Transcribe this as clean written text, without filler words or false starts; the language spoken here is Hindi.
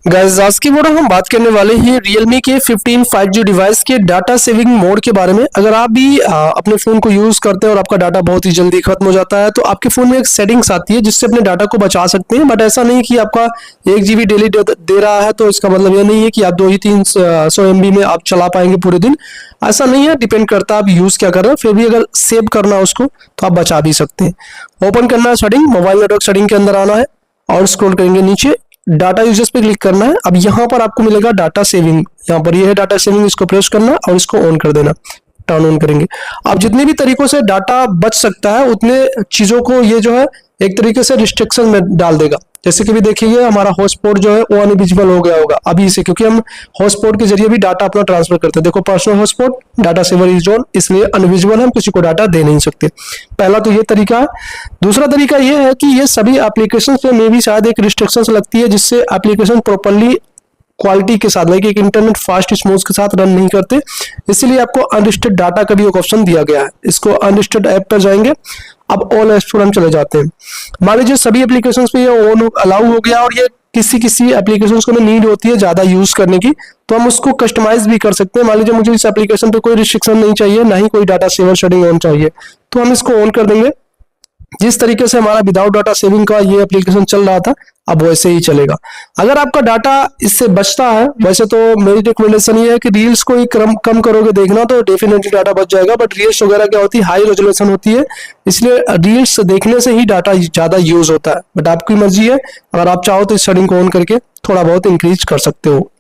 गाइस आज की वीडियो हम बात करने वाले हैं Realme के 15 5G डिवाइस के डाटा सेविंग मोड के बारे में। अगर आप भी अपने फ़ोन को यूज़ करते हैं और आपका डाटा बहुत ही जल्दी खत्म हो जाता है तो आपके फ़ोन में एक सेटिंग्स आती है जिससे अपने डाटा को बचा सकते हैं। बट ऐसा नहीं कि आपका 1 GB डेली दे रहा है तो इसका मतलब ये नहीं है कि आप 200-300 MB में आप चला पाएंगे पूरे दिन। ऐसा नहीं है, डिपेंड करता है आप यूज़ क्या कर रहे हैं। फिर भी अगर सेव करना है उसको तो आप बचा भी सकते हैं। ओपन करना है सेटिंग, मोबाइल नेटवर्क सेटिंग के अंदर आना है और स्क्रॉल करेंगे नीचे, डाटा यूजर्स पे क्लिक करना है। अब यहाँ पर आपको मिलेगा डाटा सेविंग, यहाँ पर ये है डाटा सेविंग, इसको प्रेस करना है और इसको ऑन कर देना, टर्न ऑन करेंगे। अब जितने भी तरीकों से डाटा बच सकता है उतने चीजों को ये जो है एक तरीके से रिस्ट्रिक्शन में डाल देगा। जैसे कि भी देखिए हमारा हॉटस्पॉट जो है वो अनविजिबल हो गया होगा अभी से, क्योंकि हम हॉटस्पॉट के जरिए भी डाटा अपना ट्रांसफर करते हैं। देखो personal hotspot data saver is on, इसलिए अनविजिबल हम किसी को डाटा दे नहीं सकते। पहला तो ये तरीका है। दूसरा तरीका ये है कि ये सभी एप्लीकेशन पे में भी शायद एक रिस्ट्रिक्शन लगती है जिससे एप्लीकेशन प्रॉपरली क्वालिटी के साथ, लाइक एक इंटरनेट फास्ट स्मूथ के साथ रन नहीं करते, इसलिए आपको अनलिस्टेड डाटा का भी एक ऑप्शन दिया गया है। इसको अनलिस्टेड ऐप पर जाएंगे, अब ऑल ऐप्स पर हम चले जाते हैं। मान लीजिए सभी एप्लीकेशंस पे ये ऑन अलाउ हो गया और ये किसी एप्लीकेशंस को नीड होती है ज्यादा यूज करने की तो हम उसको कस्टमाइज भी कर सकते हैं। मान लीजिए मुझे इस एप्लीकेशन पे कोई रिस्ट्रिक्शन नहीं चाहिए, ना ही कोई डाटा सेवर सेटिंग ऑन चाहिए, तो हम इसको ऑन कर देंगे। जिस तरीके से हमारा विदाउट डाटा सेविंग का ये एप्लीकेशन चल रहा था अब वैसे ही चलेगा। अगर आपका डाटा इससे बचता है, वैसे तो मेरी रिकमेंडेशन ये है कि रील्स को ही कम करोगे देखना तो डेफिनेटली डाटा बच जाएगा। बट रील्स वगैरह क्या होती है, हाई रेजोल्यूशन होती है, इसलिए रील्स देखने से ही डाटा ज्यादा यूज होता है। बट आपकी मर्जी है, अगर आप चाहो तो इस सेटिंग को ऑन करके थोड़ा बहुत इंक्रीज कर सकते हो।